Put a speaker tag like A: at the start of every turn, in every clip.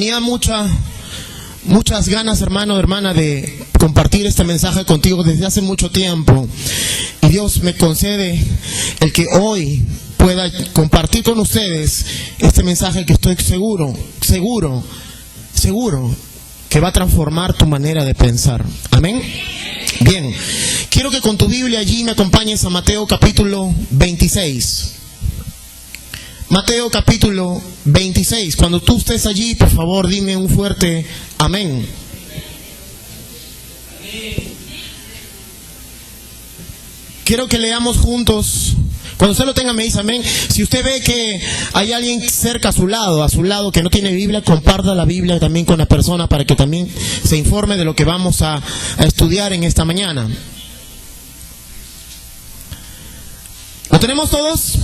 A: Tenía muchas ganas, hermano, hermana, de compartir este mensaje contigo desde hace mucho tiempo. Y Dios me concede el que hoy pueda compartir con ustedes este mensaje que estoy seguro que va a transformar tu manera de pensar. Amén. Bien, quiero que con tu Biblia allí me acompañes a Mateo capítulo 26. Mateo capítulo 26. Cuando tú estés allí, por favor, dime un fuerte amén. Quiero que leamos juntos. Cuando usted lo tenga, me dice amén. Si usted ve que hay alguien cerca a su lado que no tiene Biblia, comparta la Biblia también con la persona para que también se informe de lo que vamos a estudiar en esta mañana. ¿Lo tenemos todos?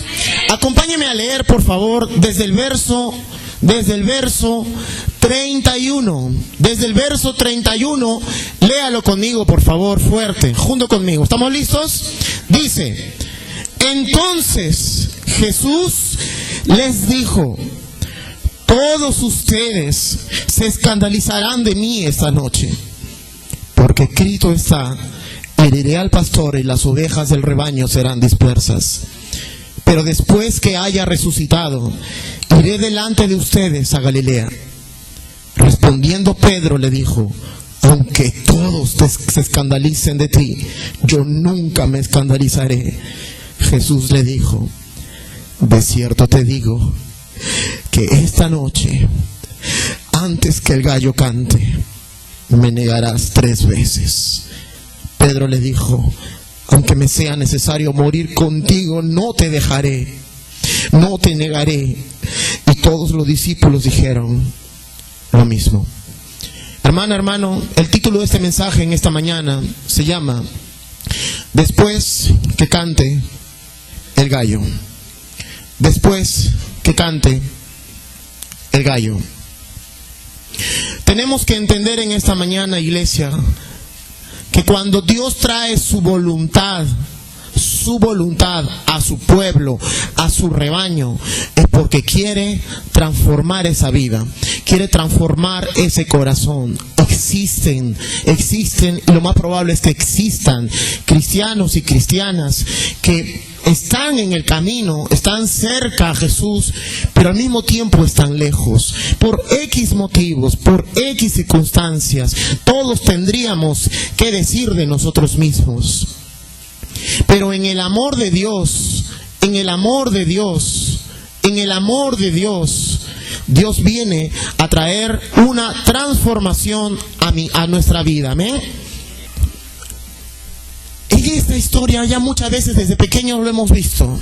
A: Acompáñeme a leer, por favor, desde el verso 31. Desde el verso 31, léalo conmigo, por favor, fuerte, junto conmigo. ¿Estamos listos? Dice: entonces Jesús les dijo: todos ustedes se escandalizarán de mí esta noche, porque escrito está: heriré al pastor y las ovejas del rebaño serán dispersas. Pero después que haya resucitado, iré delante de ustedes a Galilea. Respondiendo Pedro le dijo: aunque todos se escandalicen de ti, yo nunca me escandalizaré. Jesús le dijo: de cierto te digo que esta noche, antes que el gallo cante, me negarás 3 veces. Pedro le dijo: aunque me sea necesario morir contigo, no te dejaré, no te negaré. Y todos los discípulos dijeron lo mismo. Hermana, hermano, el título de este mensaje en esta mañana se llama: después que cante el gallo. Después que cante el gallo. Tenemos que entender en esta mañana, iglesia, que cuando Dios trae su voluntad a su pueblo, a su rebaño, es porque quiere transformar esa vida, quiere transformar ese corazón. Existen, y lo más probable es que existan cristianos y cristianas que están en el camino, están cerca a Jesús, pero al mismo tiempo están lejos, por X motivos, por X circunstancias. Todos tendríamos que decir de nosotros mismos. Pero en el amor de Dios, Dios viene a traer una transformación a nuestra vida. Amén. En esta historia ya muchas veces desde pequeños lo hemos visto.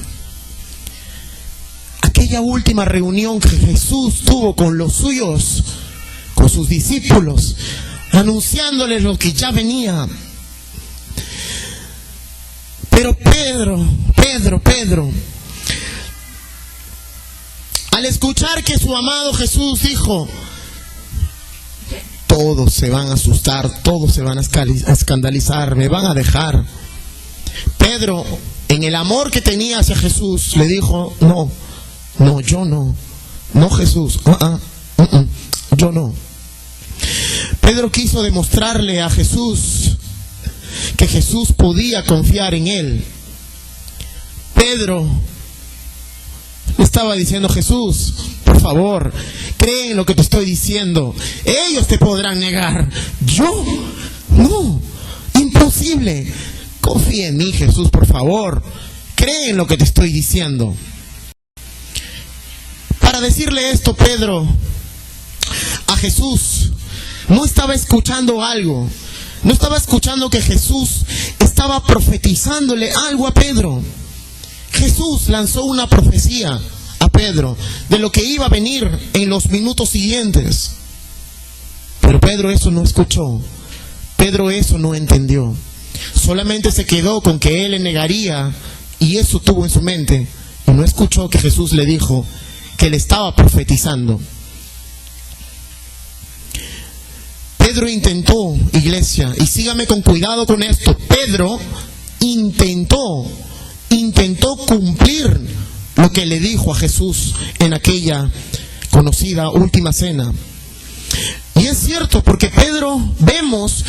A: Aquella última reunión que Jesús tuvo con los suyos, con sus discípulos, anunciándoles lo que ya venía. Pero Pedro, al escuchar que su amado Jesús dijo: todos se van a asustar, todos se van a escandalizar, me van a dejar. Pedro, en el amor que tenía hacia Jesús, le dijo: no, yo no Jesús, yo no. Pedro quiso demostrarle a Jesús que Jesús podía confiar en él. Pedro le estaba diciendo: Jesús, por favor, cree en lo que te estoy diciendo. Ellos te podrán negar, yo no, imposible. Confía en mí, Jesús, por favor, cree en lo que te estoy diciendo. Para decirle esto, Pedro a Jesús no estaba escuchando algo. No estaba escuchando que Jesús estaba profetizándole algo a Pedro. Jesús lanzó una profecía a Pedro de lo que iba a venir en los minutos siguientes. Pero Pedro eso no escuchó. Pedro eso no entendió. Solamente se quedó con que él le negaría, y eso tuvo en su mente. Y no escuchó que Jesús le dijo que le estaba profetizando. Pedro intentó, iglesia, y sígame con cuidado con esto. Pedro intentó cumplir lo que le dijo a Jesús en aquella conocida última cena. Y es cierto, porque Pedro, vemos,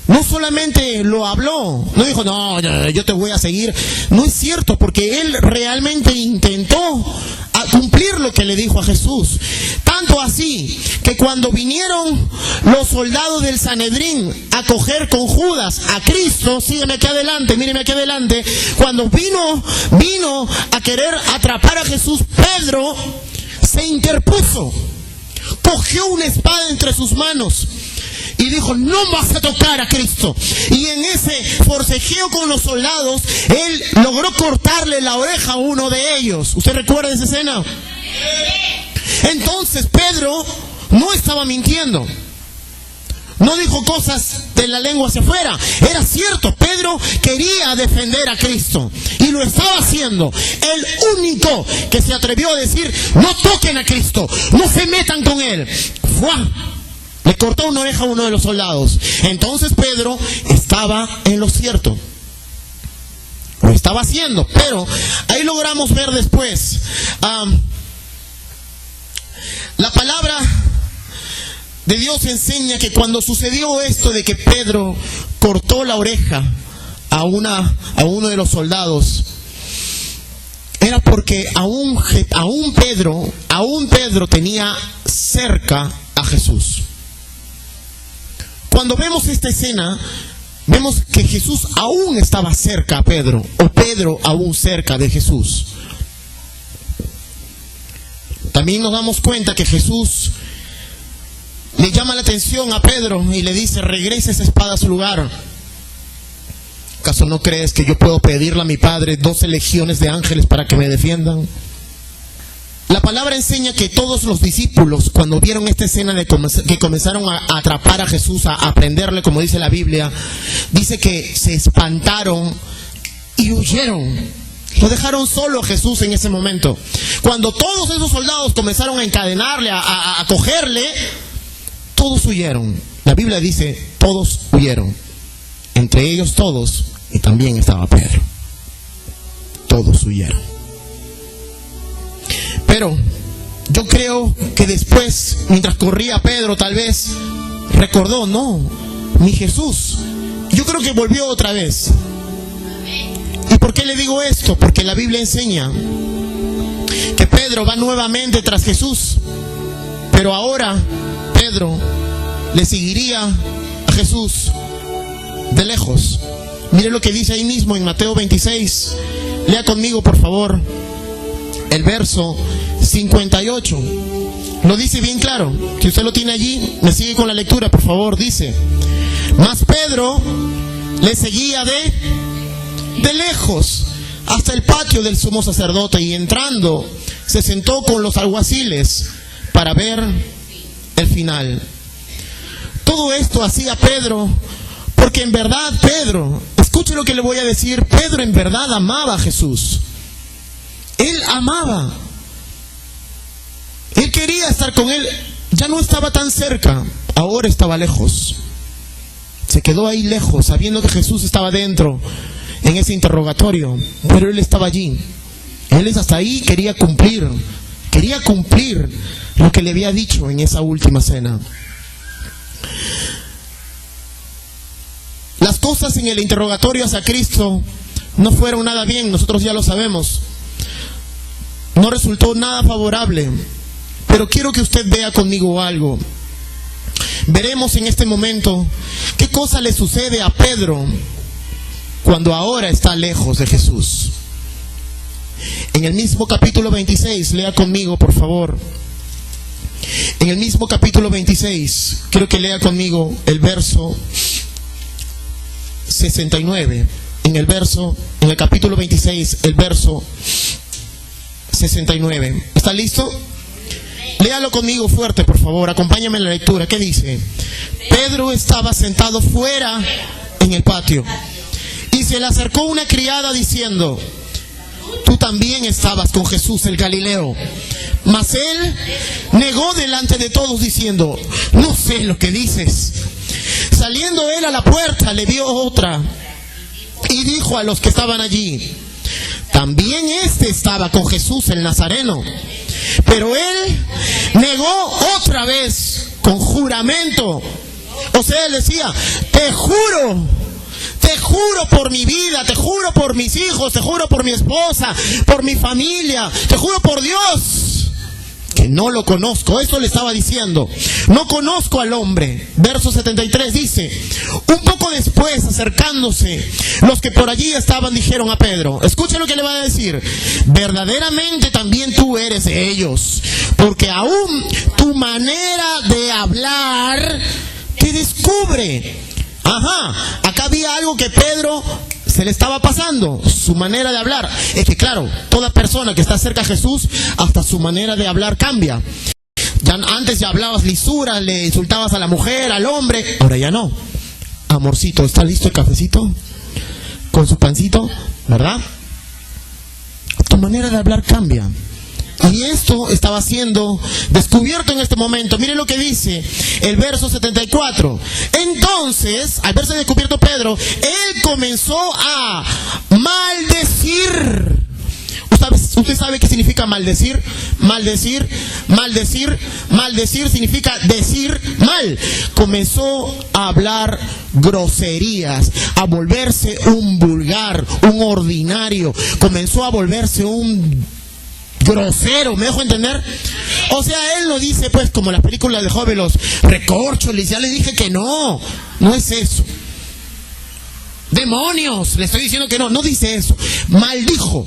A: no solamente lo habló, no dijo, no, yo te voy a seguir. No es cierto, porque él realmente intentó cumplir lo que le dijo a Jesús. Tanto así, que cuando vinieron los soldados del Sanedrín a coger con Judas a Cristo, sígueme aquí adelante, míreme aquí adelante, cuando vino a querer atrapar a Jesús, Pedro se interpuso, cogió una espada entre sus manos y dijo, no vas a tocar a Cristo. Y en ese forcejeo con los soldados, él logró cortarle la oreja a uno de ellos. ¿Usted recuerda esa escena? Entonces Pedro no estaba mintiendo. No dijo cosas de la lengua hacia afuera. Era cierto, Pedro quería defender a Cristo y lo estaba haciendo. El único que se atrevió a decir, no toquen a Cristo, no se metan con él, le cortó una oreja a uno de los soldados. Entonces Pedro estaba en lo cierto. Lo estaba haciendo. Pero ahí logramos ver después. La palabra de Dios enseña que cuando sucedió esto de que Pedro cortó la oreja a uno de los soldados, era porque aún Pedro tenía cerca a Jesús. Cuando vemos esta escena, vemos que Jesús aún estaba cerca a Pedro, o Pedro aún cerca de Jesús. También nos damos cuenta que Jesús le llama la atención a Pedro y le dice, regresa esa espada a su lugar. ¿Acaso no crees que yo puedo pedirle a mi Padre 12 legiones de ángeles para que me defiendan? La palabra enseña que todos los discípulos, cuando vieron esta escena de que comenzaron a atrapar a Jesús, a prenderle, como dice la Biblia, dice que se espantaron y huyeron. Lo dejaron solo a Jesús en ese momento. Cuando todos esos soldados comenzaron a encadenarle, a cogerle, todos huyeron. La Biblia dice, todos huyeron. Entre ellos todos, y también estaba Pedro. Todos huyeron. Pero yo creo que después, mientras corría Pedro, tal vez recordó, no, mi Jesús. Yo creo que volvió otra vez. ¿Y por qué le digo esto? Porque la Biblia enseña que Pedro va nuevamente tras Jesús. Pero ahora Pedro le seguiría a Jesús de lejos. Mire lo que dice ahí mismo en Mateo 26. Lea conmigo, por favor, el verso 58. Lo dice bien claro. Si usted lo tiene allí, me sigue con la lectura, por favor. Dice, mas Pedro le seguía de lejos hasta el patio del sumo sacerdote, y entrando se sentó con los alguaciles para ver el final. Todo esto hacía Pedro porque en verdad Pedro, escuche lo que le voy a decir, Pedro en verdad amaba a Jesús. Él amaba. Él quería estar con él. Ya no estaba tan cerca, ahora estaba lejos. Se quedó ahí lejos, sabiendo que Jesús estaba dentro en ese interrogatorio, pero él estaba allí. Él hasta ahí quería cumplir lo que le había dicho en esa última cena. Las cosas en el interrogatorio hacia Cristo no fueron nada bien, nosotros ya lo sabemos. No resultó nada favorable. Pero quiero que usted vea conmigo algo. Veremos en este momento qué cosa le sucede a Pedro cuando ahora está lejos de Jesús. En el mismo capítulo 26, lea conmigo, por favor. En el mismo capítulo 26, quiero que lea conmigo el verso 69. En el capítulo 26, el verso 69. ¿Está listo? Léalo conmigo fuerte, por favor. Acompáñame en la lectura. ¿Qué dice? Pedro estaba sentado fuera en el patio, y se le acercó una criada diciendo, tú también estabas con Jesús el Galileo. Mas él negó delante de todos diciendo, no sé lo que dices. Saliendo él a la puerta, le vio otra y dijo a los que estaban allí, también este estaba con Jesús el Nazareno. Pero él negó otra vez con juramento. O sea, él decía, te juro por mi vida, te juro por mis hijos, te juro por mi esposa, por mi familia, te juro por Dios, que no lo conozco. Eso le estaba diciendo. No conozco al hombre. Verso 73 dice, un poco después, acercándose, los que por allí estaban dijeron a Pedro, escuchen lo que le va a decir, verdaderamente también tú eres de ellos, porque aún tu manera de hablar te descubre. Ajá, acá había algo que Pedro se le estaba pasando, su manera de hablar. Es que claro, toda persona que está cerca a Jesús, hasta su manera de hablar cambia. Ya antes ya hablabas lisura, le insultabas a la mujer, al hombre, ahora ya no. Amorcito, ¿está listo el cafecito? Con su pancito, ¿verdad? Tu manera de hablar cambia. Y esto estaba siendo descubierto en este momento. Miren lo que dice el verso 74. Entonces, al verse descubierto Pedro, él comenzó a maldecir. ¿Usted sabe qué significa maldecir? Maldecir significa decir mal. Comenzó a hablar groserías, a volverse un vulgar, un ordinario. Comenzó a volverse un grosero, ¿me dejo entender? O sea, él no dice, pues, como las películas de Joven, los recorcholis, ya le dije que no es eso. Demonios, le estoy diciendo que no dice eso. Maldijo.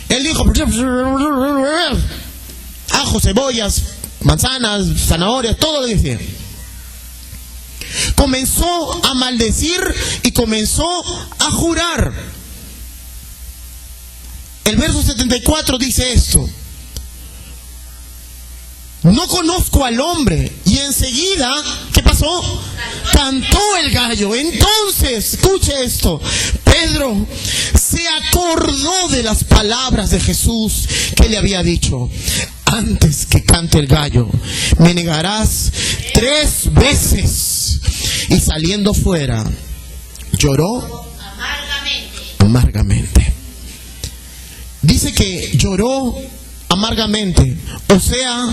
A: Él dijo, ajo, cebollas, manzanas, zanahorias, todo le decía. Comenzó a maldecir y comenzó a jurar. El verso 74 dice esto. No conozco al hombre. Y enseguida, ¿qué pasó? Cantó el gallo. Entonces, escuche esto, Pedro se acordó de las palabras de Jesús que le había dicho: antes que cante el gallo, me negarás 3 veces. Y saliendo fuera, lloró amargamente. Dice que lloró amargamente. O sea,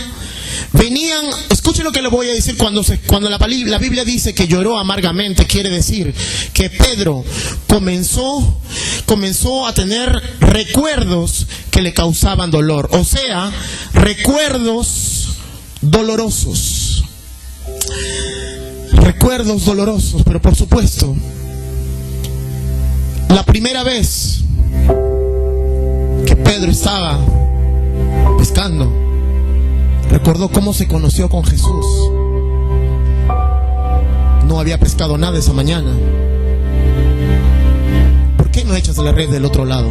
A: venían, escuchen lo que le voy a decir, cuando la Biblia dice que lloró amargamente, quiere decir que Pedro comenzó a tener recuerdos que le causaban dolor. O sea, recuerdos dolorosos. Recuerdos dolorosos, pero por supuesto, la primera vez que Pedro estaba pescando, recordó cómo se conoció con Jesús. No había pescado nada esa mañana. ¿Por qué no echas la red del otro lado?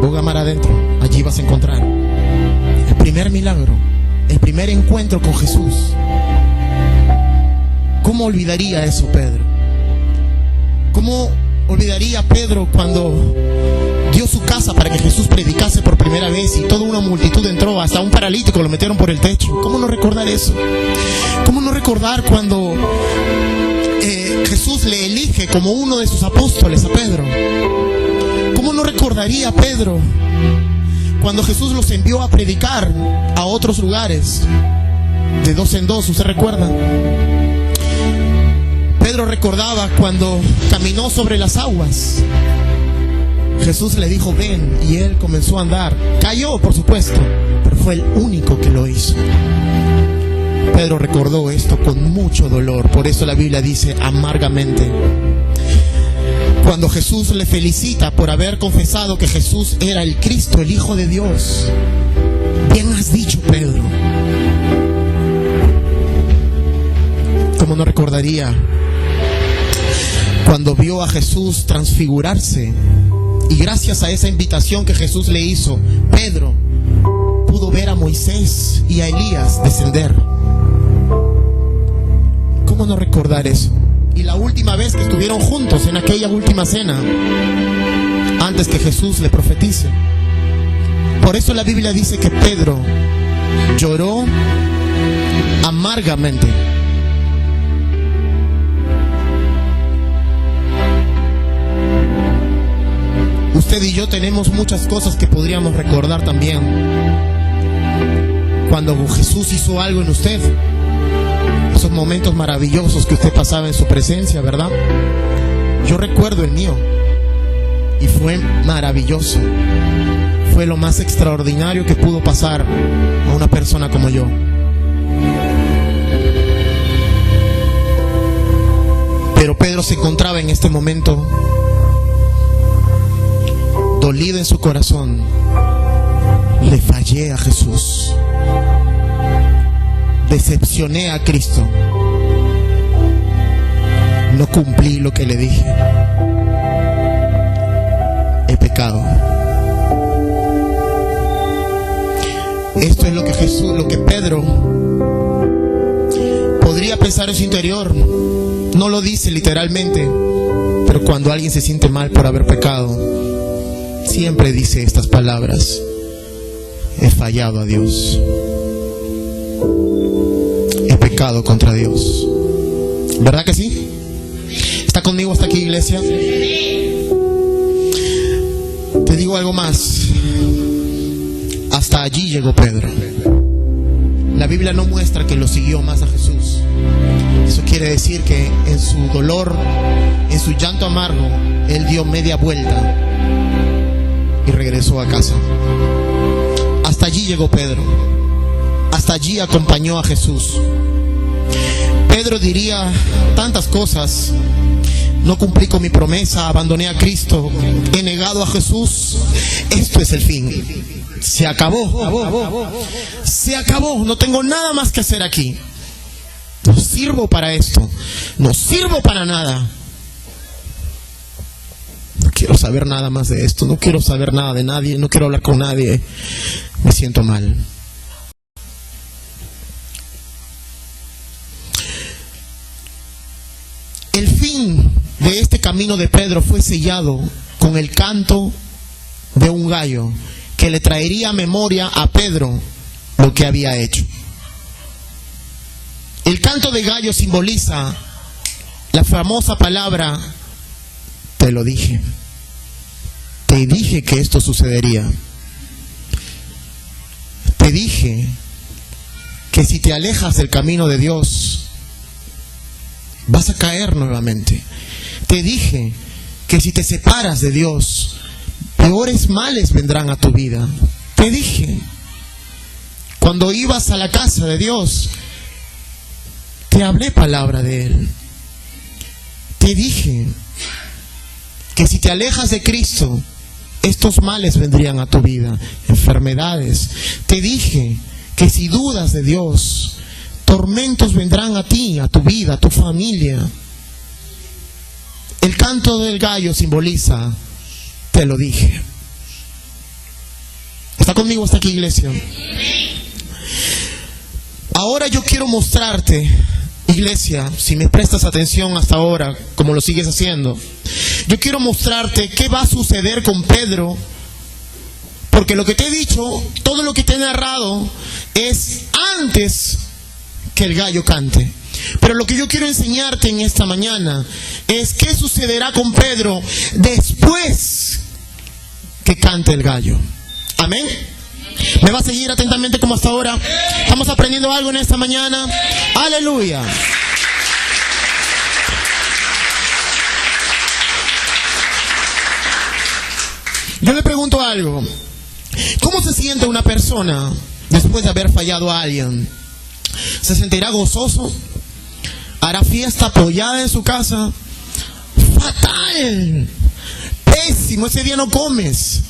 A: Boga mar adentro, allí vas a encontrar el primer milagro, el primer encuentro con Jesús. ¿Cómo olvidaría eso Pedro? ¿Cómo olvidaría Pedro cuando dio su casa para que Jesús predicase por primera vez y toda una multitud entró, hasta un paralítico lo metieron por el techo? ¿Cómo no recordar eso? ¿Cómo no recordar cuando Jesús le elige como uno de sus apóstoles a Pedro? ¿Cómo no recordaría Pedro cuando Jesús los envió a predicar a otros lugares, de 2 en 2? ¿Usted recuerda? Pedro recordaba cuando caminó sobre las aguas. Jesús le dijo ven, y él comenzó a andar. Cayó, por supuesto, pero fue el único que lo hizo. Pedro recordó esto con mucho dolor. Por eso la Biblia dice amargamente. Cuando Jesús le felicita por haber confesado que Jesús era el Cristo, el Hijo de Dios: bien has dicho, Pedro. ¿Cómo no recordaría cuando vio a Jesús transfigurarse? Y gracias a esa invitación que Jesús le hizo, Pedro pudo ver a Moisés y a Elías descender. ¿Cómo no recordar eso? Y la última vez que estuvieron juntos, en aquella última cena, antes que Jesús le profetice. Por eso la Biblia dice que Pedro lloró amargamente. Usted y yo tenemos muchas cosas que podríamos recordar también. Cuando Jesús hizo algo en usted, esos momentos maravillosos que usted pasaba en su presencia, ¿verdad? Yo recuerdo el mío y fue maravilloso. Fue lo más extraordinario que pudo pasar a una persona como yo. Pero Pedro se encontraba en este momento dolido en su corazón. Le fallé a Jesús. Decepcioné a Cristo. No cumplí lo que le dije. He pecado. Esto es lo que lo que Pedro podría pensar en su interior. No lo dice literalmente, pero cuando alguien se siente mal por haber pecado, siempre dice estas palabras: he fallado a Dios. He pecado contra Dios. ¿Verdad que sí? ¿Está conmigo hasta aquí, iglesia? Te digo algo más. Hasta allí llegó Pedro. La Biblia no muestra que lo siguió más a Jesús. Eso quiere decir que en su dolor, en su llanto amargo, él dio media vuelta y regresó a casa. Hasta allí llegó Pedro. Hasta allí acompañó a Jesús. Pedro diría tantas cosas: no cumplí con mi promesa, abandoné a Cristo, he negado a Jesús. Esto es el fin. Se acabó. Se acabó. No tengo nada más que hacer aquí. No sirvo para esto. No sirvo para nada. No quiero saber nada más de esto. No quiero saber nada de nadie. No quiero hablar con nadie. Me siento mal. El fin de este camino de Pedro fue sellado con el canto de un gallo que le traería a memoria a Pedro lo que había hecho. El canto de gallo simboliza la famosa palabra: te lo dije. Te dije que esto sucedería. Te dije que si te alejas del camino de Dios, vas a caer nuevamente. Te dije que si te separas de Dios, peores males vendrán a tu vida. Te dije, cuando ibas a la casa de Dios, te hablé palabra de Él. Te dije que si te alejas de Cristo, estos males vendrían a tu vida, enfermedades. Te dije que si dudas de Dios, tormentos vendrán a ti, a tu vida, a tu familia. El canto del gallo simboliza: te lo dije. ¿Está conmigo hasta aquí, iglesia? Ahora yo quiero mostrarte, iglesia, si me prestas atención hasta ahora, como lo sigues haciendo, yo quiero mostrarte qué va a suceder con Pedro. Porque lo que te he dicho, todo lo que te he narrado, es antes que el gallo cante. Pero lo que yo quiero enseñarte en esta mañana es qué sucederá con Pedro después que cante el gallo. Amén. ¿Me va a seguir atentamente como hasta ahora? ¿Estamos aprendiendo algo en esta mañana? Aleluya. Yo le pregunto algo: ¿cómo se siente una persona después de haber fallado a alguien? ¿Se sentirá gozoso? ¿Hará fiesta apoyada en su casa? ¡Fatal! ¡Pésimo! Ese día no comes.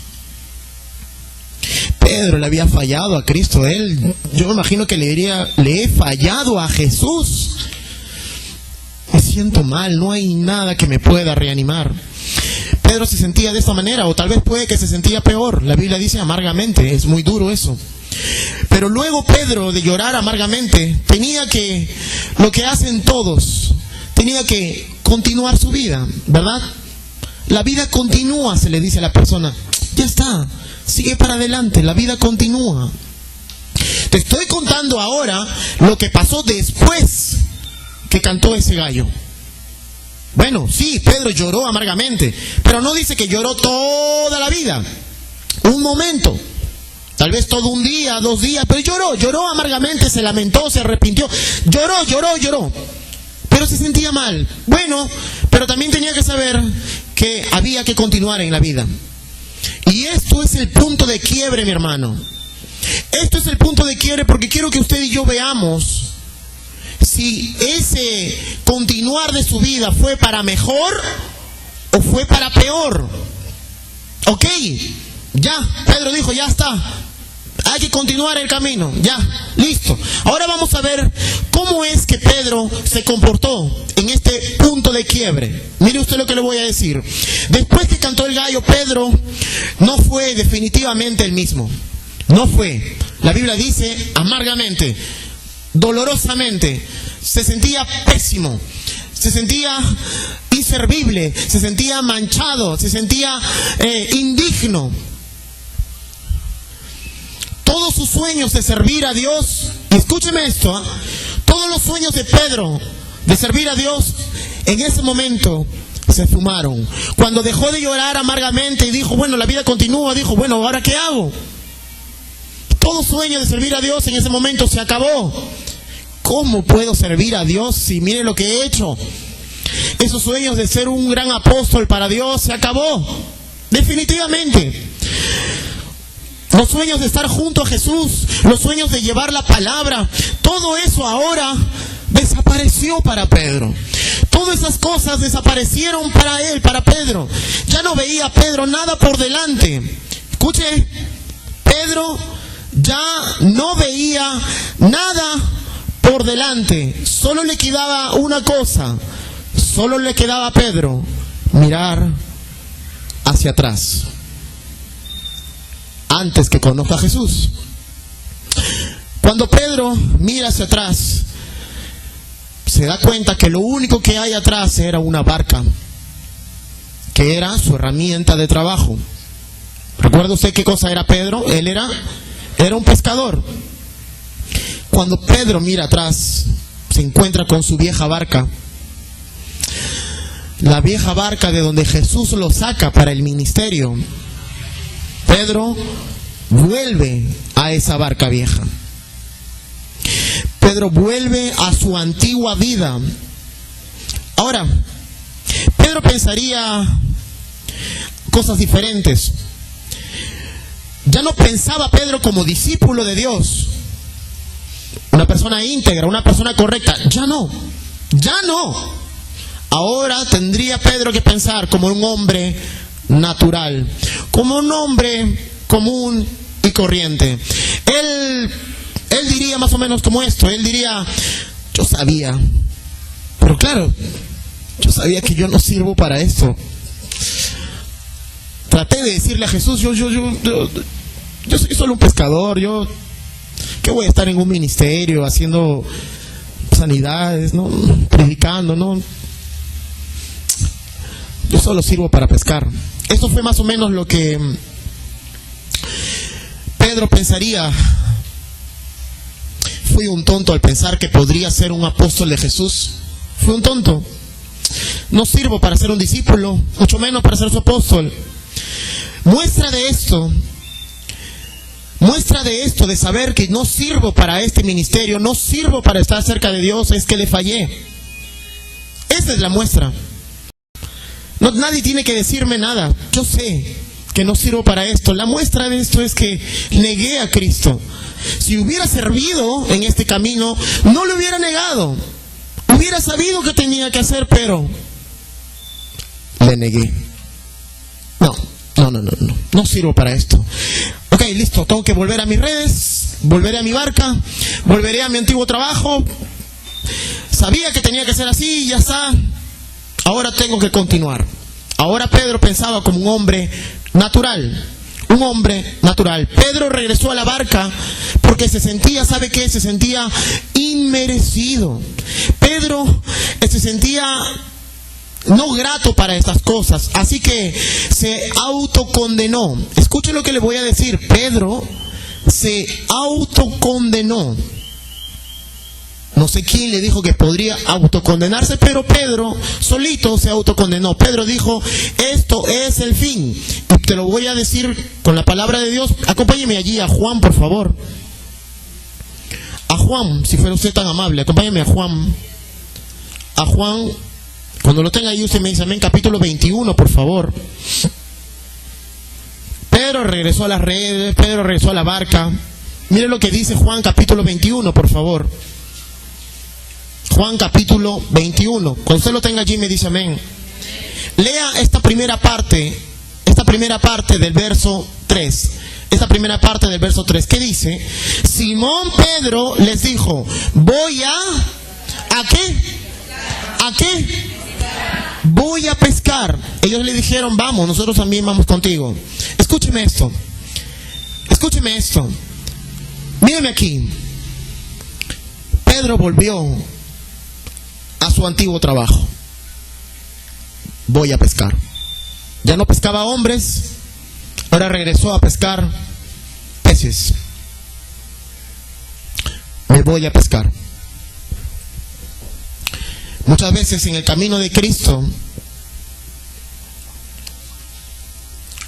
A: Pedro le había fallado a Cristo. Yo me imagino que le diría: le he fallado a Jesús. Me siento mal, no hay nada que me pueda reanimar. Pedro se sentía de esta manera, o tal vez puede que se sentía peor. La Biblia dice amargamente, es muy duro eso. Pero luego Pedro, de llorar amargamente, tenía que, lo que hacen todos, tenía que continuar su vida, ¿verdad? La vida continúa, se le dice a la persona. Ya está, sigue para adelante, la vida continúa. Te estoy contando ahora lo que pasó después que cantó ese gallo. Bueno, sí, Pedro lloró amargamente, pero no dice que lloró toda la vida. Un momento, Tal vez todo un día, 2 días, pero lloró amargamente, se lamentó, se arrepintió, lloró. Pero se sentía mal. Bueno, pero también tenía que saber que había que continuar en la vida. Y esto es el punto de quiebre, mi hermano. Esto es el punto de quiebre porque quiero que usted y yo veamos si ese continuar de su vida fue para mejor o fue para peor. Ok, ya, Pedro dijo, ya está. Hay que continuar el camino, ya, listo. Ahora vamos a ver cómo es que Pedro se comportó en este punto de quiebre. Mire usted lo que le voy a decir. Después que cantó el gallo, Pedro no fue definitivamente el mismo. No fue. La Biblia dice amargamente, dolorosamente, se sentía pésimo, se sentía inservible, se sentía manchado, se sentía indigno. Todos sus sueños de servir a Dios, y escúcheme esto, todos los sueños de Pedro de servir a Dios, en ese momento se fumaron. Cuando dejó de llorar amargamente y dijo, bueno, la vida continúa, dijo, bueno, ¿ahora qué hago? Todo sueño de servir a Dios en ese momento se acabó. ¿Cómo puedo servir a Dios si mire lo que he hecho? Esos sueños de ser un gran apóstol para Dios se acabó, definitivamente. Los sueños de estar junto a Jesús, los sueños de llevar la palabra, todo eso ahora desapareció para Pedro. Todas esas cosas desaparecieron para él, para Pedro. Ya no veía Pedro nada por delante. Escuche, Pedro ya no veía nada por delante. Solo le quedaba una cosa. Solo le quedaba a Pedro mirar hacia atrás, antes que conozca a Jesús. Cuando Pedro mira hacia atrás, se da cuenta que lo único que hay atrás era una barca, que era su herramienta de trabajo. ¿Recuerda usted qué cosa era Pedro? Él era un pescador. Cuando Pedro mira atrás, se encuentra con su vieja barca. La vieja barca de donde Jesús lo saca para el ministerio. Pedro vuelve a esa barca vieja. Pedro vuelve a su antigua vida. Ahora, Pedro pensaría cosas diferentes. Ya no pensaba Pedro como discípulo de Dios, una persona íntegra, una persona correcta. Ya no. Ahora tendría Pedro que pensar como un hombre natural, como un hombre común y corriente. Él diría más o menos como esto. Él diría, yo sabía, pero claro, yo sabía que yo no sirvo para esto. Traté de decirle a Jesús, yo soy solo un pescador, ¿qué voy a estar en un ministerio haciendo sanidades, no, predicando, no? Yo solo sirvo para pescar. Eso fue más o menos lo que Pedro pensaría. Fui un tonto al pensar que podría ser un apóstol de Jesús. Fui un tonto. No sirvo para ser un discípulo, mucho menos para ser su apóstol. Muestra de esto, de saber que no sirvo para este ministerio, no sirvo para estar cerca de Dios, es que le fallé. Esa es la muestra. No, nadie tiene que decirme nada. Yo sé que no sirvo para esto. La muestra de esto es que negué a Cristo. Si hubiera servido en este camino, no lo hubiera negado. Hubiera sabido qué tenía que hacer, pero le negué. No sirvo para esto. Ok, listo, tengo que volver a mis redes, volveré a mi barca, volveré a mi antiguo trabajo. Sabía que tenía que ser así y ya está. Ahora tengo que continuar. Ahora Pedro pensaba como un hombre natural. Un hombre natural. Pedro regresó a la barca porque se sentía, ¿sabe qué? Se sentía inmerecido. Pedro se sentía no grato para estas cosas. Así que se autocondenó. Escuchen lo que le voy a decir. Pedro se autocondenó. No sé quién le dijo que podría autocondenarse, pero Pedro solito se autocondenó. Pedro dijo, esto es el fin, Y te lo voy a decir con la palabra de Dios. Acompáñeme allí a Juan, por favor. A Juan, si fuera usted tan amable, acompáñeme a Juan. A Juan, cuando lo tenga ahí usted me dice amén, capítulo 21, por favor. Pedro regresó a las redes, Pedro regresó a la barca. Mire lo que dice Juan capítulo 21, por favor. Juan capítulo 21. Cuando usted lo tenga allí me dice amén. Lea esta primera parte del verso 3. Esta primera parte del verso 3. ¿Qué dice? Simón Pedro les dijo, voy ¿a qué? ¿A qué? Voy a pescar. Ellos le dijeron, vamos, nosotros también vamos contigo. Escúcheme esto. Escúcheme esto. Mírame aquí. Pedro volvió a su antiguo trabajo. Voy a pescar. Ya no pescaba hombres, ahora regresó a pescar peces. Me voy a pescar. Muchas veces en el camino de Cristo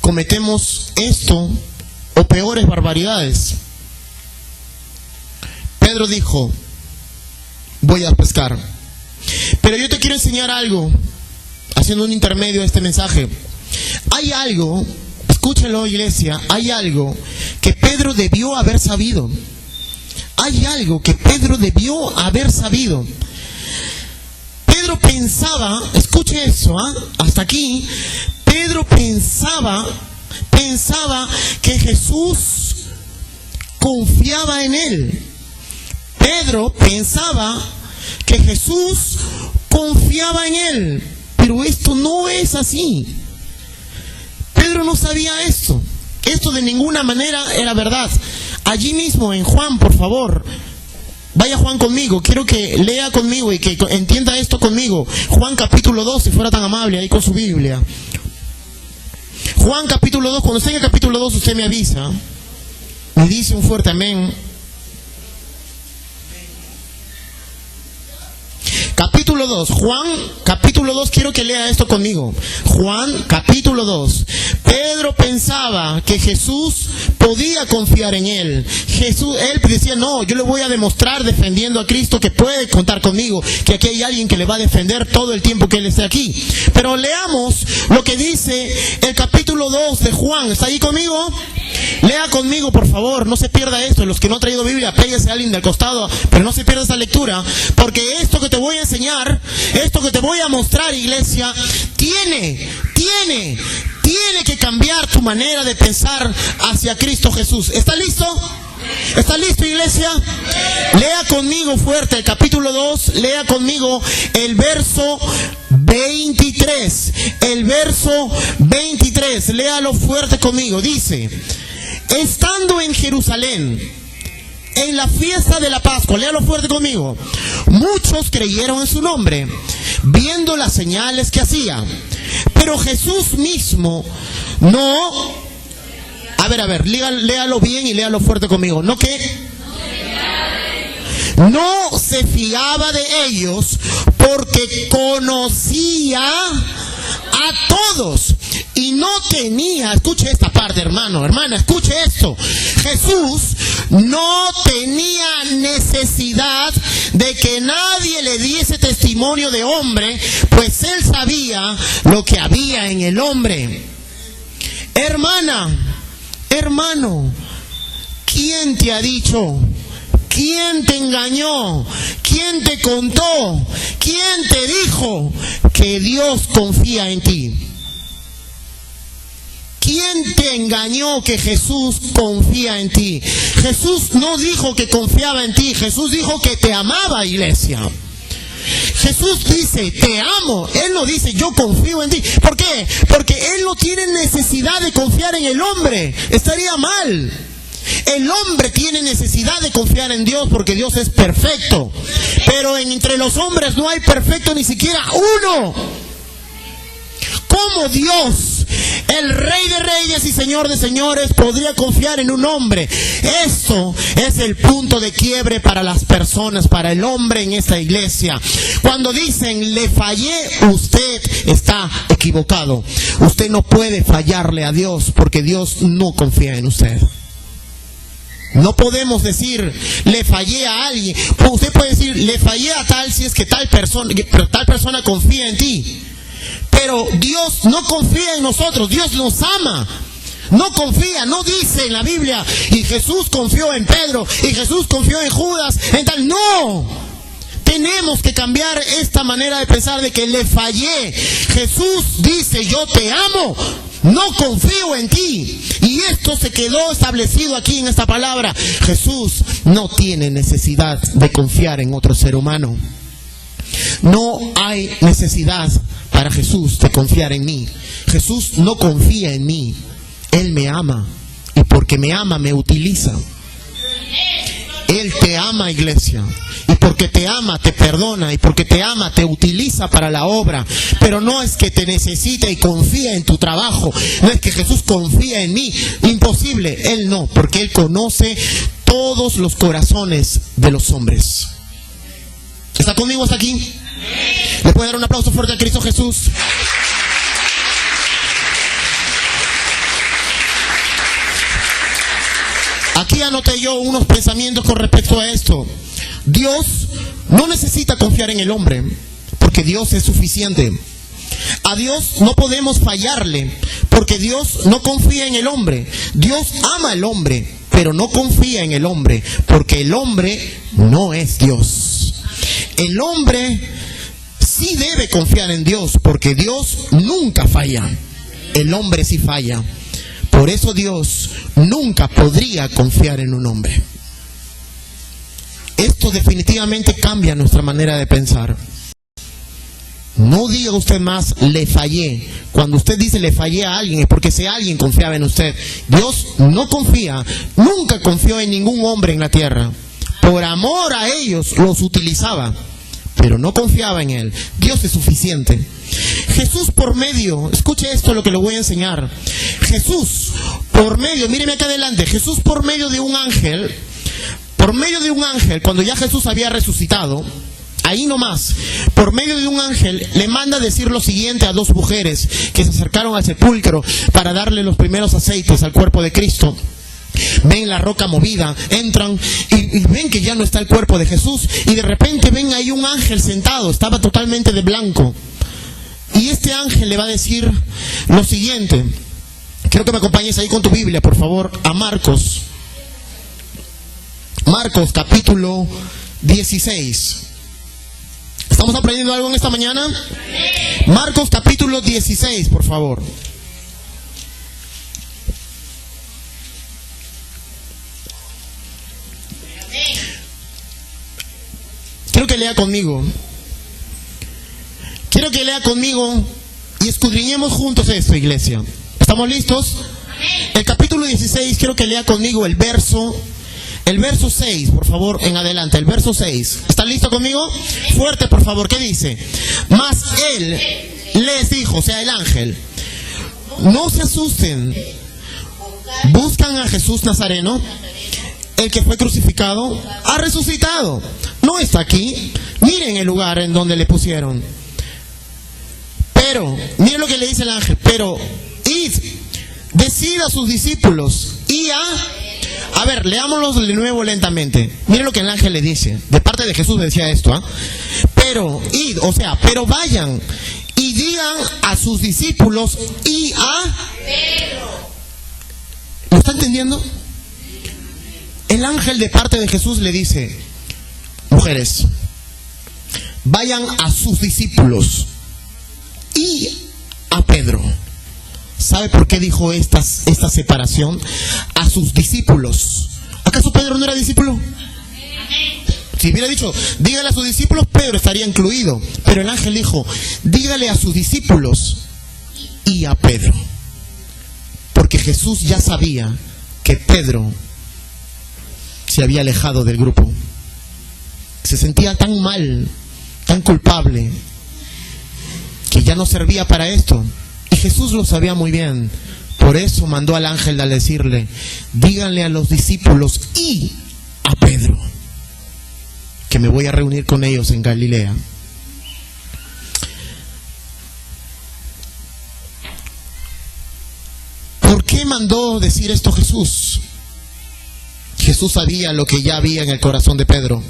A: cometemos esto o peores barbaridades. Pedro dijo, voy a pescar. Pero yo te quiero enseñar algo, haciendo un intermedio de este mensaje. Hay algo, escúchalo iglesia, hay algo que Pedro debió haber sabido. Hay algo que Pedro debió haber sabido. Pedro pensaba, escuche eso, hasta aquí, Pedro pensaba que Jesús confiaba en él. Pedro pensaba que Jesús confiaba en él, pero esto no es así. Pedro no sabía esto. Esto de ninguna manera era verdad. Allí mismo en Juan, por favor, vaya Juan conmigo, quiero que lea conmigo y que entienda esto conmigo. Juan capítulo 2, si fuera tan amable, ahí con su Biblia. Juan capítulo 2, cuando esté en el capítulo 2 usted me avisa, me dice un fuerte amén. Capítulo 2, Juan capítulo 2, quiero que lea esto conmigo. Juan capítulo 2. Pedro pensaba que Jesús podía confiar en él. Él decía, no, yo le voy a demostrar defendiendo a Cristo que puede contar conmigo, que aquí hay alguien que le va a defender todo el tiempo que él esté aquí. Pero leamos lo que dice el capítulo 2 de Juan. ¿Está ahí conmigo? Lea conmigo, por favor, no se pierda esto. Los que no han traído Biblia, péguese a alguien del costado, pero no se pierda esa lectura, porque esto que te voy a enseñar, esto que te voy a mostrar, iglesia, tiene que cambiar tu manera de pensar hacia Cristo Jesús. ¿Está listo? ¿Está listo, iglesia? Lea conmigo fuerte el capítulo 2, lea conmigo el verso 23. El verso 23, léalo fuerte conmigo. Dice, estando en Jerusalén, en la fiesta de la Pascua, léalo fuerte conmigo, muchos creyeron en su nombre, viendo las señales que hacía. Pero Jesús mismo no... A ver, léalo bien y léalo fuerte conmigo. ¿No qué? No se fiaba de ellos porque conocía a todos y no tenía, escuche esta parte, hermana, escuche esto. Jesús no tenía necesidad de que nadie le diese testimonio de hombre, pues él sabía lo que había en el hombre. Hermano, ¿quién te ha dicho? ¿Quién te engañó? ¿Quién te contó? ¿Quién te dijo que Dios confía en ti? ¿Quién te engañó que Jesús confía en ti? Jesús no dijo que confiaba en ti, Jesús dijo que te amaba, iglesia. Jesús dice, te amo. Él no dice, yo confío en ti. ¿Por qué? Porque Él no tiene necesidad de confiar en el hombre. Estaría mal. El hombre tiene necesidad de confiar en Dios porque Dios es perfecto. Pero entre los hombres no hay perfecto ni siquiera uno. ¿Cómo Dios el Rey de Reyes y Señor de Señores podría confiar en un hombre. Eso es el punto de quiebre para las personas, para el hombre en esta iglesia. Cuando dicen, le fallé, usted está equivocado. Usted no puede fallarle a Dios porque Dios no confía en usted. No podemos decir, le fallé a alguien. Usted puede decir, le fallé a tal si es que tal persona confía en ti. Pero Dios no confía en nosotros, Dios nos ama. No confía, no dice en la Biblia, y Jesús confió en Pedro, y Jesús confió en Judas, en tal. No. Tenemos que cambiar esta manera de pensar de que le fallé. Jesús dice, yo te amo, no confío en ti. Y esto se quedó establecido aquí en esta palabra. Jesús no tiene necesidad de confiar en otro ser humano. No hay necesidad para Jesús de confiar en mí. Jesús no confía en mí. Él me ama. Y porque me ama, me utiliza. Él te ama, iglesia. Y porque te ama, te perdona. Y porque te ama, te utiliza para la obra. Pero no es que te necesite y confía en tu trabajo. No es que Jesús confía en mí. Imposible. Él no. Porque Él conoce todos los corazones de los hombres. ¿Está conmigo hasta aquí? ¿Le puede dar un aplauso fuerte a Cristo Jesús? Aquí anoté yo unos pensamientos con respecto a esto. Dios no necesita confiar en el hombre, porque Dios es suficiente. A Dios no podemos fallarle, porque Dios no confía en el hombre. Dios ama al hombre, pero no confía en el hombre, porque el hombre no es Dios. El hombre sí debe confiar en Dios, porque Dios nunca falla. El hombre sí falla. Por eso Dios nunca podría confiar en un hombre. Esto definitivamente cambia nuestra manera de pensar. No diga usted más, le fallé. Cuando usted dice le fallé a alguien, es porque ese alguien confiaba en usted. Dios no confía, nunca confió en ningún hombre en la tierra. Por amor a ellos los utilizaba, pero no confiaba en él. Dios es suficiente. Jesús por medio, escuche esto lo que le voy a enseñar. Jesús por medio, míreme acá adelante, Jesús por medio de un ángel, cuando ya Jesús había resucitado, ahí nomás, por medio de un ángel, le manda decir lo siguiente a dos mujeres que se acercaron al sepulcro para darle los primeros aceites al cuerpo de Cristo. Ven la roca movida, entran y ven que ya no está el cuerpo de Jesús, y de repente ven ahí un ángel sentado, estaba totalmente de blanco. Y este ángel le va a decir lo siguiente. Quiero que me acompañes ahí con tu Biblia, por favor, a Marcos. Marcos capítulo 16. ¿Estamos aprendiendo algo en esta mañana? Marcos capítulo 16, por favor. Quiero que lea conmigo. Quiero que lea conmigo y escudriñemos juntos esto, iglesia. ¿Estamos listos? El capítulo 16, quiero que lea conmigo el verso 6, por favor, en adelante, el verso 6. ¿Están listos conmigo? Fuerte, por favor, ¿qué dice? Mas él les dijo, o sea, el ángel, no se asusten, buscan a Jesús Nazareno, el que fue crucificado, ha resucitado, no está aquí, miren el lugar en donde le pusieron. Pero, miren lo que le dice el ángel, pero id, decid a sus discípulos y a ver, leámoslo de nuevo lentamente. Miren lo que el ángel le dice, de parte de Jesús decía esto, pero id, o sea, pero vayan y digan a sus discípulos y a Pedro. ¿Lo está entendiendo? El ángel de parte de Jesús le dice, mujeres, vayan a sus discípulos y a Pedro. ¿Sabe por qué dijo esta separación? A sus discípulos. ¿Acaso Pedro no era discípulo? Si hubiera dicho, dígale a sus discípulos, Pedro estaría incluido. Pero el ángel dijo, dígale a sus discípulos y a Pedro. Porque Jesús ya sabía que Pedro se había alejado del grupo. Se sentía tan mal, tan culpable, que ya no servía para esto. Y Jesús lo sabía muy bien. Por eso mandó al ángel a decirle: díganle a los discípulos y a Pedro que me voy a reunir con ellos en Galilea. ¿Por qué mandó decir esto Jesús? Jesús sabía lo que ya había en el corazón de Pedro.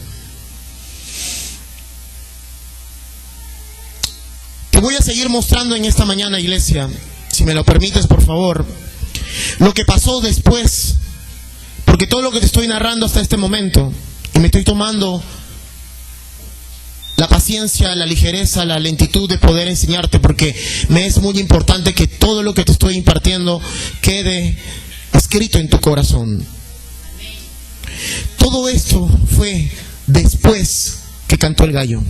A: Te voy a seguir mostrando en esta mañana, iglesia, si me lo permites, por favor, lo que pasó después, porque todo lo que te estoy narrando hasta este momento, y me estoy tomando la paciencia, la ligereza, la lentitud de poder enseñarte, porque me es muy importante que todo lo que te estoy impartiendo quede escrito en tu corazón. Todo esto fue después que cantó el gallo.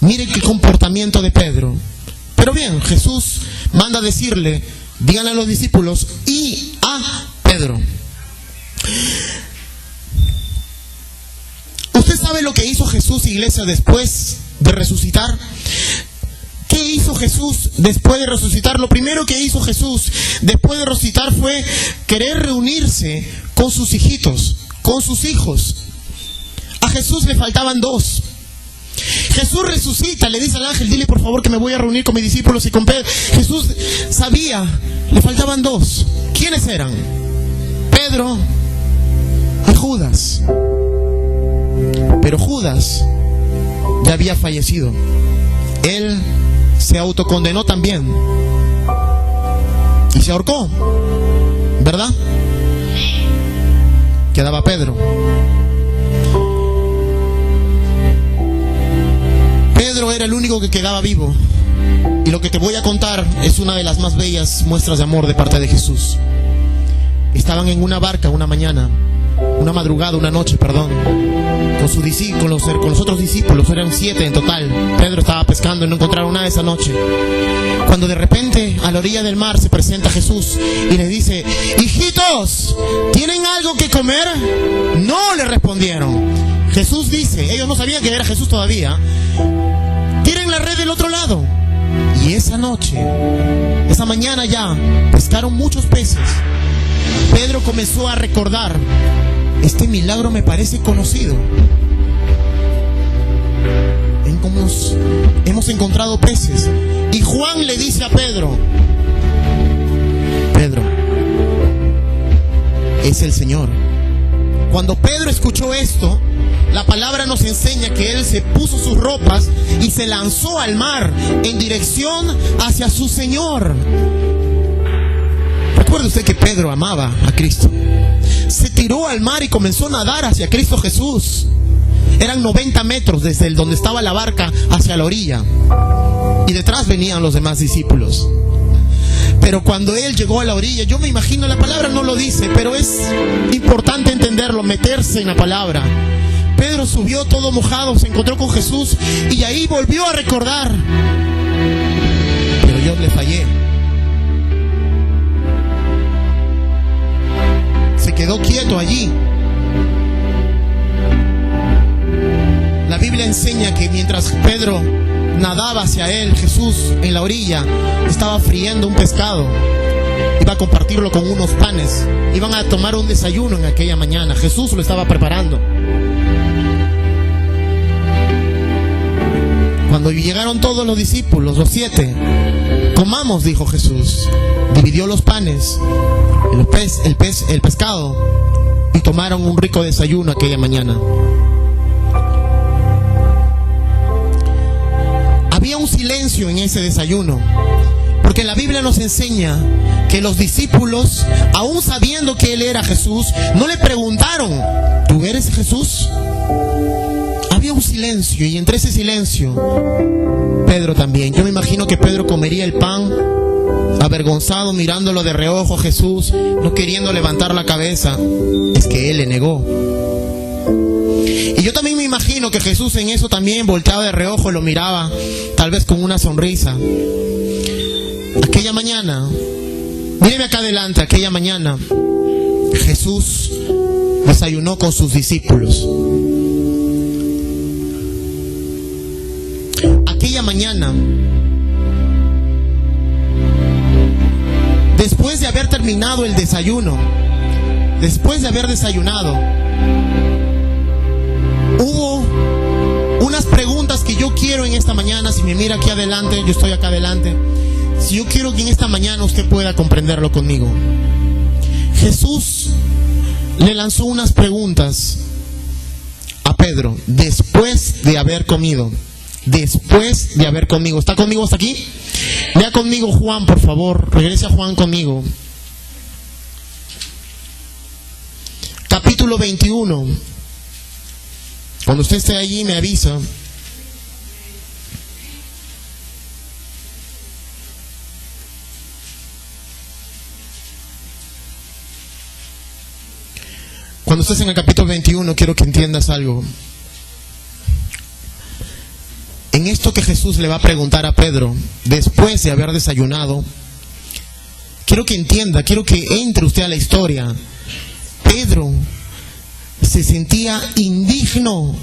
A: Miren qué comportamiento de Pedro. Pero bien, Jesús manda a decirle: díganle a los discípulos y a Pedro. ¿Usted sabe lo que hizo Jesús, iglesia, después de resucitar? ¿Qué hizo Jesús después de resucitar? Lo primero que hizo Jesús después de resucitar fue querer reunirse con sus hijitos, con sus hijos. A Jesús le faltaban dos. Jesús resucita, le dice al ángel: dile por favor que me voy a reunir con mis discípulos y con Pedro. Jesús sabía, le faltaban dos. ¿Quiénes eran? Pedro y Judas. Pero Judas ya había fallecido. Él se autocondenó también y se ahorcó, ¿verdad? Quedaba Pedro. Pedro era el único que quedaba vivo. Y lo que te voy a contar es una de las más bellas muestras de amor de parte de Jesús. Estaban en una barca una mañana, una madrugada, una noche, perdón, con los otros discípulos. Eran 7 en total. Pedro estaba pescando y no encontraron nada esa noche, cuando de repente a la orilla del mar se presenta Jesús y les dice: hijitos, ¿tienen algo que comer? No, le respondieron. Jesús dice, ellos no sabían que era Jesús todavía: tiren la red del otro lado. Y esa noche, esa mañana ya, pescaron muchos peces. Pedro comenzó a recordar: este milagro me parece conocido. Hemos encontrado peces. Y Juan le dice a Pedro: Pedro, es el Señor. Cuando Pedro escuchó esto, la palabra nos enseña que él se puso sus ropas y se lanzó al mar en dirección hacia su Señor. Recuerde usted que Pedro amaba a Cristo. Se tiró al mar y comenzó a nadar hacia Cristo Jesús. Eran 90 metros desde donde estaba la barca hacia la orilla. Y detrás venían los demás discípulos. Pero cuando él llegó a la orilla, yo me imagino, la palabra no lo dice, pero es importante entenderlo, meterse en la palabra. Pedro subió todo mojado, se encontró con Jesús y ahí volvió a recordar: pero yo le fallé. Se quedó quieto allí. La Biblia enseña que mientras Pedro nadaba hacia él, Jesús en la orilla estaba friendo un pescado. Iba a compartirlo con unos panes. Iban a tomar un desayuno en aquella mañana. Jesús lo estaba preparando. Cuando llegaron todos los discípulos, los 7, comamos, dijo Jesús. Dividió los panes, el pescado, y tomaron un rico desayuno aquella mañana. Había un silencio en ese desayuno, porque la Biblia nos enseña que los discípulos, aún sabiendo que él era Jesús, no le preguntaron: ¿tú eres Jesús? Había un silencio, y entre ese silencio, Pedro también. Yo me imagino que Pedro comería el pan, avergonzado, mirándolo de reojo a Jesús, no queriendo levantar la cabeza. Es que él le negó. Y yo también me imagino que Jesús en eso también volteaba de reojo y lo miraba, tal vez con una sonrisa. Aquella mañana, míreme acá adelante, aquella mañana, Jesús desayunó con sus discípulos. Aquella mañana, haber terminado el desayuno, después de haber desayunado, hubo unas preguntas que yo quiero en esta mañana. Si me mira aquí adelante, yo estoy acá adelante. Si yo quiero que en esta mañana usted pueda comprenderlo conmigo. Jesús le lanzó unas preguntas a Pedro después de haber comido. Después de haber comido. ¿Está conmigo hasta aquí? Lea conmigo Juan, por favor. Regrese a Juan conmigo. Capítulo 21. Cuando usted esté allí me avisa. Cuando estés en el capítulo 21, quiero que entiendas algo. En esto que Jesús le va a preguntar a Pedro, después de haber desayunado, quiero que entienda, quiero que entre usted a la historia. Pedro se sentía indigno.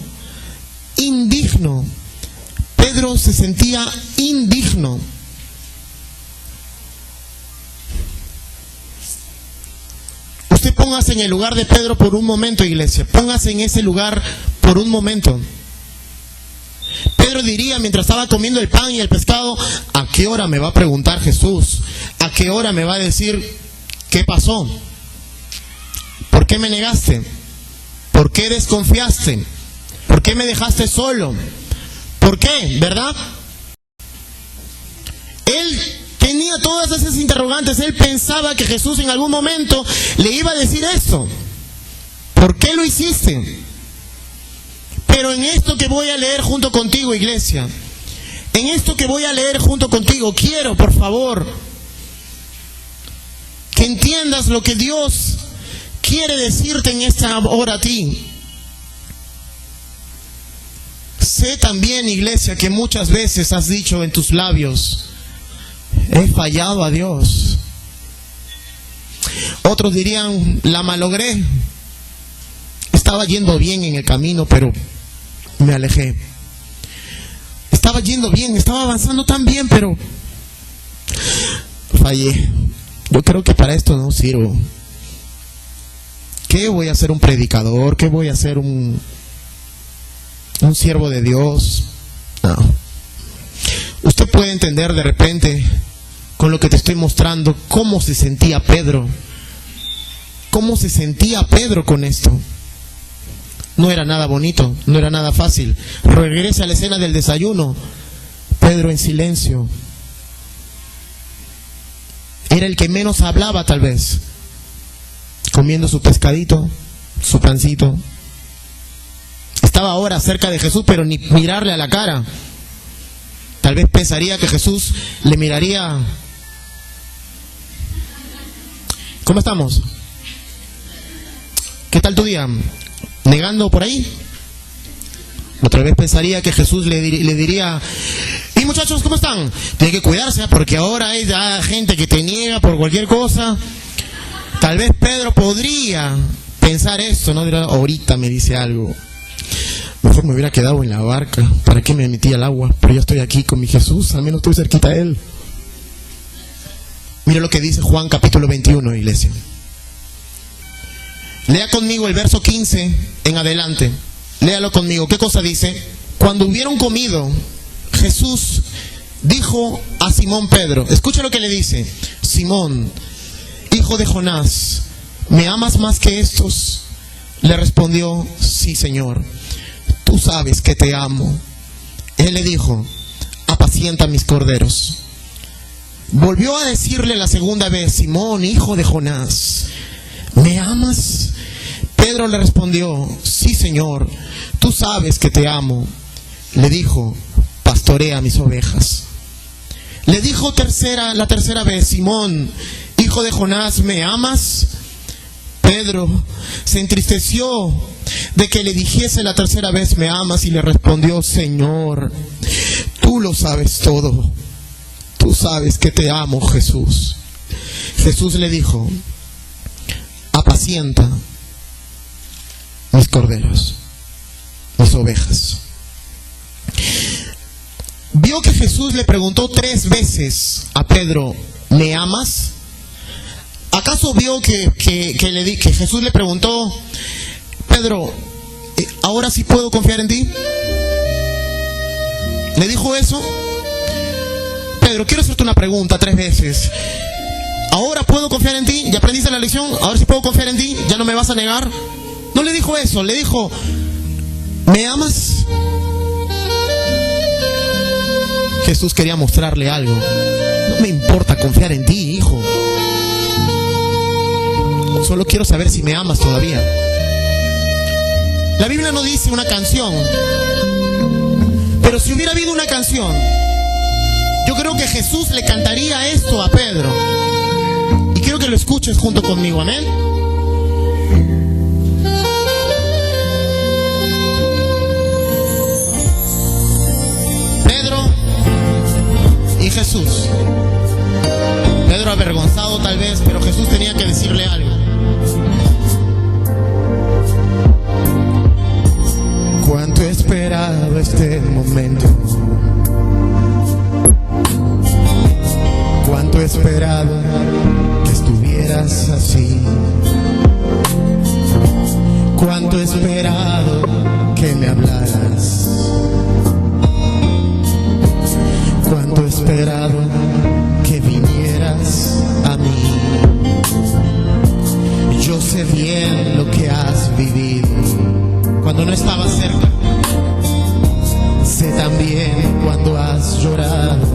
A: Pedro se sentía indigno. Usted póngase en el lugar de Pedro por un momento, iglesia. Póngase en ese lugar por un momento. Pedro diría, mientras estaba comiendo el pan y el pescado, ¿a qué hora me va a preguntar Jesús? ¿A qué hora me va a decir qué pasó? ¿Por qué me negaste? ¿Por qué desconfiaste? ¿Por qué me dejaste solo? ¿Por qué? ¿Verdad? Él tenía todas esas interrogantes. Él pensaba que Jesús en algún momento le iba a decir esto. ¿Por qué lo hiciste? Pero en esto que voy a leer junto contigo, iglesia, en esto que voy a leer junto contigo, quiero, por favor, que entiendas lo que Dios quiere decirte en esta hora a ti. Sé también, iglesia, que muchas veces has dicho en tus labios, he fallado a Dios. Otros dirían, la malogré. Estaba yendo bien en el camino, pero me alejé. Estaba yendo bien, estaba avanzando tan bien, pero fallé. Yo creo que para esto no sirvo. ¿Qué voy a ser un predicador? ¿Qué voy a ser un siervo de Dios? No. Usted puede entender de repente, con lo que te estoy mostrando, cómo se sentía Pedro. ¿Cómo se sentía Pedro con esto? No era nada bonito, no era nada fácil. Regresa a la escena del desayuno. Pedro en silencio. Era el que menos hablaba, tal vez. Comiendo su pescadito, su pancito. Estaba ahora cerca de Jesús, pero ni mirarle a la cara. Tal vez pensaría que Jesús le miraría. ¿Cómo estamos? ¿Qué tal tu día? ¿Negando por ahí? Otra vez pensaría que Jesús le diría, y muchachos, ¿cómo están? Tienen que cuidarse, porque ahora hay gente que te niega por cualquier cosa. Tal vez Pedro podría pensar esto, ¿no? Dirá, ahorita me dice algo. Mejor me hubiera quedado en la barca. ¿Para qué me metí al agua? Pero yo estoy aquí con mi Jesús, al menos estoy cerquita de Él. Mira lo que dice Juan capítulo 21, iglesia. Lea conmigo el verso 15 en adelante. Léalo conmigo. ¿Qué cosa dice? Cuando hubieron comido, Jesús dijo a Simón Pedro, escucha lo que le dice: Simón, hijo de Jonás, ¿me amas más que estos? Le respondió, sí, Señor, tú sabes que te amo. Él le dijo, apacienta mis corderos. Volvió a decirle la segunda vez, Simón, hijo de Jonás, ¿me amas? Pedro le respondió, sí, Señor, tú sabes que te amo. Le dijo, pastorea mis ovejas. Le dijo la tercera vez, Simón, hijo de Jonás, ¿me amas? Pedro se entristeció de que le dijese la tercera vez, ¿me amas? Y le respondió, Señor, tú lo sabes todo. Tú sabes que te amo, Jesús. Jesús le dijo, apacienta mis corderos, mis ovejas. Vio que Jesús le preguntó 3 veces a Pedro, ¿me amas? ¿acaso vio que Jesús le preguntó, Pedro, ¿ahora sí puedo confiar en ti? ¿Le dijo eso? Pedro, quiero hacerte una pregunta 3 veces. ¿Ahora puedo confiar en ti? ¿Ya aprendiste la lección? ¿Ahora sí puedo confiar en ti? ¿Ya no me vas a negar? No le dijo eso, le dijo, ¿me amas? Jesús quería mostrarle algo. No me importa confiar en ti, hijo. Solo quiero saber si me amas todavía. La Biblia no dice una canción, pero si hubiera habido una canción, yo creo que Jesús le cantaría esto a Pedro. Y quiero que lo escuches junto conmigo, amén. Pedro y Jesús. Pedro avergonzado tal vez, pero Jesús tenía que decirle algo. Cuánto he esperado este momento. Cuánto he esperado que estuvieras así. Cuánto he esperado que me hablaras. Cuánto he esperado que vinieras a mí. Yo sé bien lo que has vivido cuando no estabas cerca. Sé también cuando has llorado.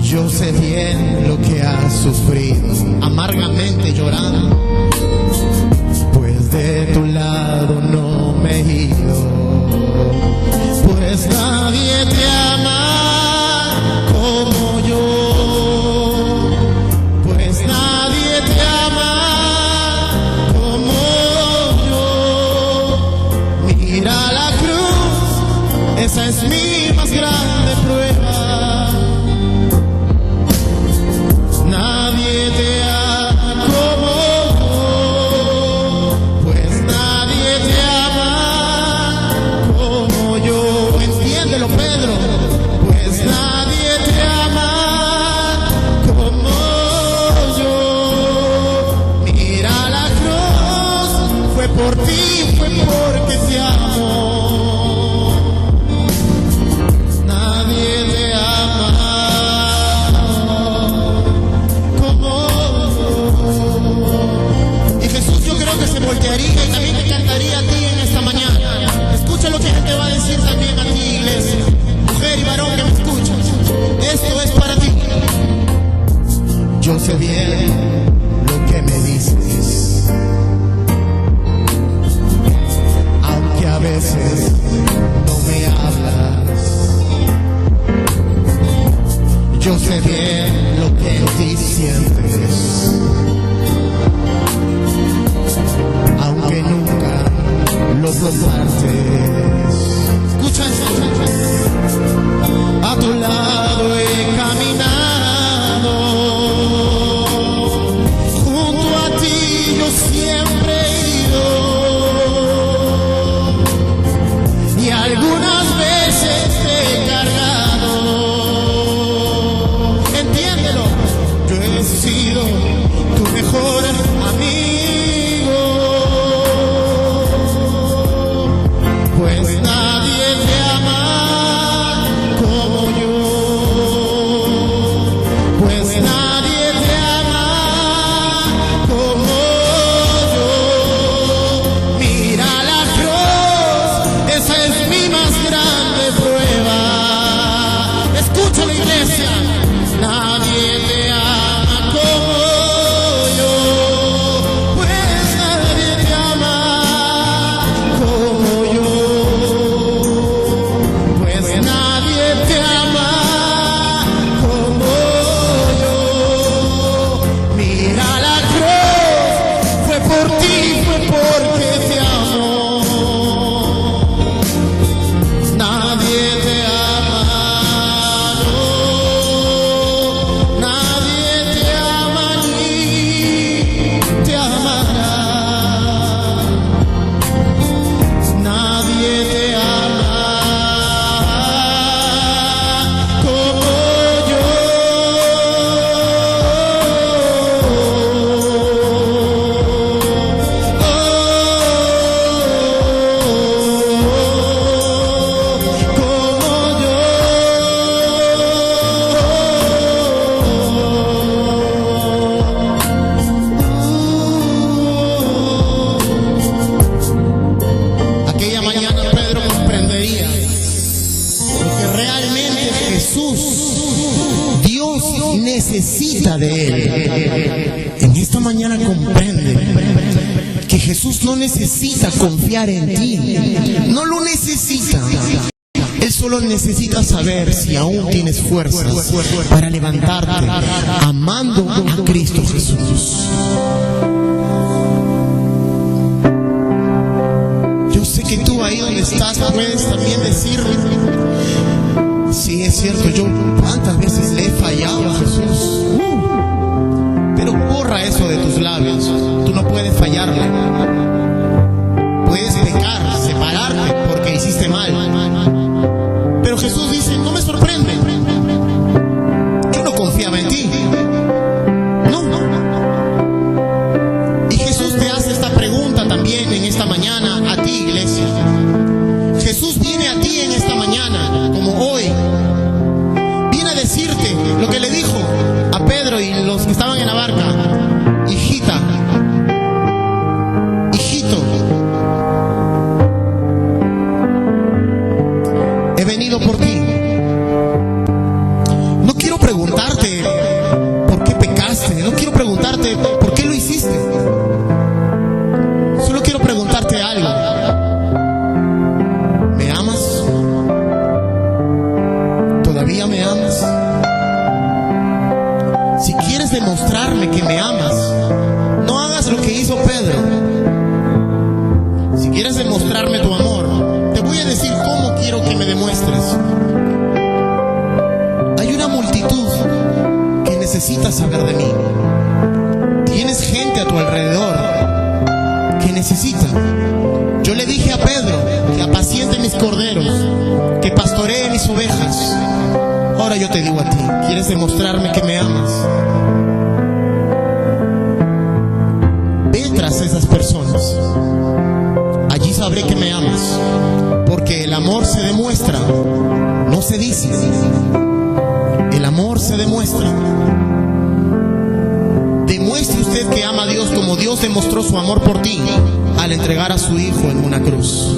A: Yo sé bien lo que has sufrido, amargamente llorando, pues de tu lado no me he ido. Pues nadie te ama como yo, pues nadie te ama como yo. Mira la cruz, esa es mi más grande prueba. Nadie te ama como yo, pues nadie te ama como yo. Entiéndelo, Pedro, pues nadie te ama como yo. Mira la cruz, fue por ti, fue porque te amo. Nadie te ama. Se voltearía y también te cantaría a ti en esta mañana. Escucha lo que te va a decir también a ti, iglesia, mujer y varón que me escuchas. Esto es para ti. Yo sé bien lo que me dices, aunque a veces no me hablas. Yo sé bien lo que en ti sientes, aunque nunca lo compartes. Escucha esto. A tu lado he caminado, junto a ti yo siempre he ido, y algunas veces te he cargado. Entiéndelo, yo he sido tu mejor amigo. Pues necesita de Él. En esta mañana comprende que Jesús no necesita confiar en ti, no lo necesita. Él solo necesita saber si aún tienes fuerzas para levantarte amando a Cristo Jesús. Yo sé que tú ahí donde estás puedes también decir: sí, es cierto, yo cuántas veces le he fallado a Jesús. Pero borra eso de tus labios. Tú no puedes fallarle. Puedes pecar, separarte porque hiciste mal. Pero Jesús dice: no me sorprende. Yo no confiaba en ti. No. Y Jesús te hace esta pregunta también en esta mañana a ti, iglesia. Jesús viene a ti en esta mañana, como hoy. Viene a decirte lo que le dijo a Pedro y los que estaban en la barca: hijita, hijito, he venido por ti. No quiero preguntarte por qué pecaste, no quiero preguntarte por qué lo hiciste. Solo quiero preguntarte algo: ¿me amas? ¿Todavía me amas? Si quieres demostrarme que me amas, no hagas lo que hizo Pedro. Si quieres demostrarme tu amor, te voy a decir cómo quiero que me demuestres. Hay una multitud que necesita saber de mí. Tienes gente a tu alrededor que necesita. Yo le dije a Pedro que apaciente mis corderos, que pastoree mis ovejas. Ahora yo te digo a ti: ¿quieres demostrarme que me amas? Ve tras esas personas. Allí sabré que me amas, porque el amor se demuestra, no se dice. El amor se demuestra. Demuestre usted que ama a Dios como Dios demostró su amor por ti al entregar a su Hijo en una cruz.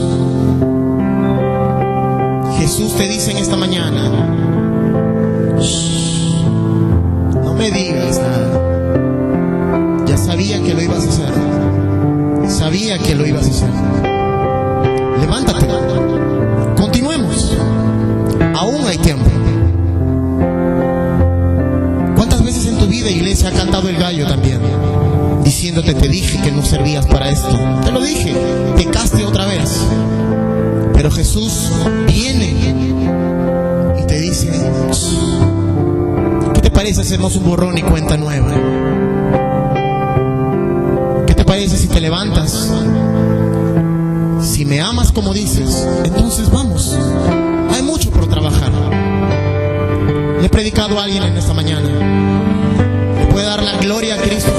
A: Jesús te dice en esta mañana: no me digas nada. Ya sabía que lo ibas a hacer. Sabía que lo ibas a hacer. Levántate. Continuemos. Aún hay tiempo. ¿Cuántas veces en tu vida, iglesia, ha cantado el gallo también? Diciéndote: te dije que no servías para esto. Te lo dije. Pecaste otra vez. Pero Jesús viene y te dice: ¿qué te parece si hacemos un borrón y cuenta nueva? ¿Qué te parece si te levantas? Si me amas como dices, entonces vamos. Hay mucho por trabajar. Le he predicado a alguien en esta mañana. ¿Le puede dar la gloria a Cristo